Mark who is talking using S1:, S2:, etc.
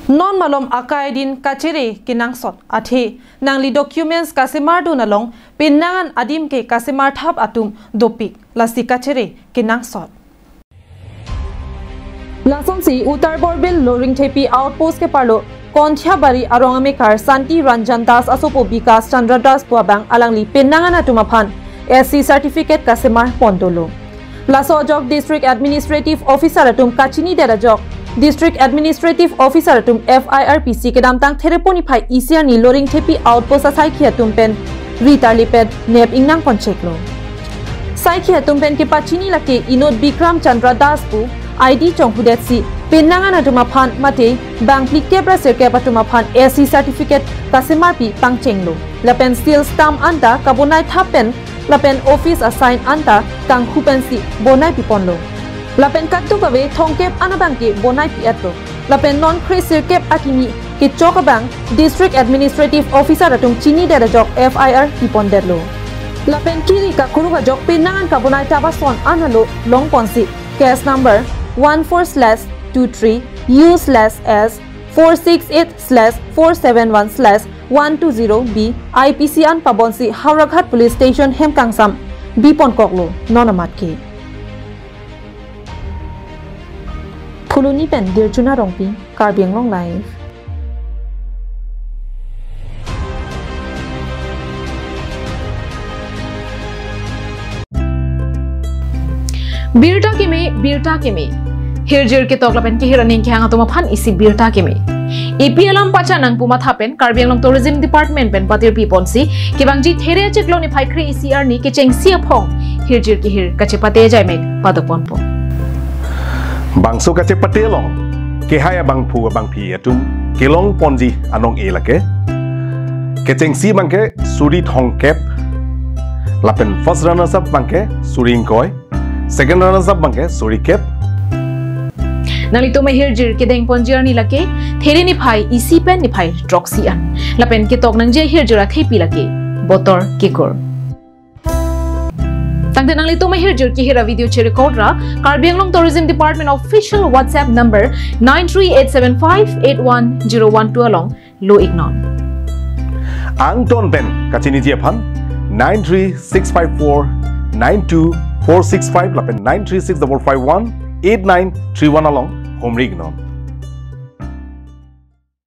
S1: non malom akai din kachere kinang sot athe nangli documents kasemar do nalong pinangan adim ke kasemar thap atum dopik lasti kachere kinang sot Lasonsi Uttar Borbil Loring Tepi outpost ke parlo Konthia Bari Arongame Santi Ranjan Das Asopo Bikash Chandra Das Puabang Alangli Penangan Atumaphan SC certificate kasemar pondolo Laso Ajok District Administrative Officer atum Kachini Derajok District Administrative Officer atum FIRPC kedamtang thereponi phai ECR ni Loring Tepi outpost saikhi atum pen Rita Liped nep ingnang poncheklo Saikhi atum pen ke Pachini lake Enut Bikram Chandra Das pu ID Chongpudetsi Penangan Atumaphan Mate Bank Likebra Sirke Patumaphan SC certificate kasemar pi pangchenglo Lapen steel stamp anta kabonai thapen Lapen office assign anta kang hupensi bonai piponlo Lapen kattu kawe thongkep anabangke bonai pi atlo Lapen non kre sirkep akimi ke chokabang District Administrative Officer atum Chini derajok FIR pipondetlo Lapen kiri ka kuruga jok penangan kabonai tabason analo long ponsi case number 14/23 U/S 468/471/120B IPC an Pabonsi Hauraghat Police Station Hemkangsam Bipon Koklo Nonamatke Phuluni pen Dirchuna Rongpi Karbiang Long Live Birta keme Hirjir ke toklapen ke hiraning ke hanga tumaphan isi birta keme EPLM pachanang puma thapen Karbiang Long Tourism Department pen patir piponsi kibangji there cheklo ni phaikri ECR ni ke chengsia phong hirjir ke hir kachepate jaimek padoponpo
S2: Bangso kachepate long ke haya bang phu bang phi atum kelong ponji anong elake ke chengsi bangke suri thongkep lapen first runner up bangke suring koi second runners up bangke suri kep
S1: nali to hirjir ke deng ponjiar ni lake there ni phai isi pen ni phai troxy an lapen ke tok nang je hirjira thepi lake botor kikor tangde nali to hirjir ke hira video che record ra Karbiang Long Tourism Department official WhatsApp number 9387581012 along lo ignon
S2: ang ton pen kachini je phan 9365492 465 lapen 936518931 along home rignon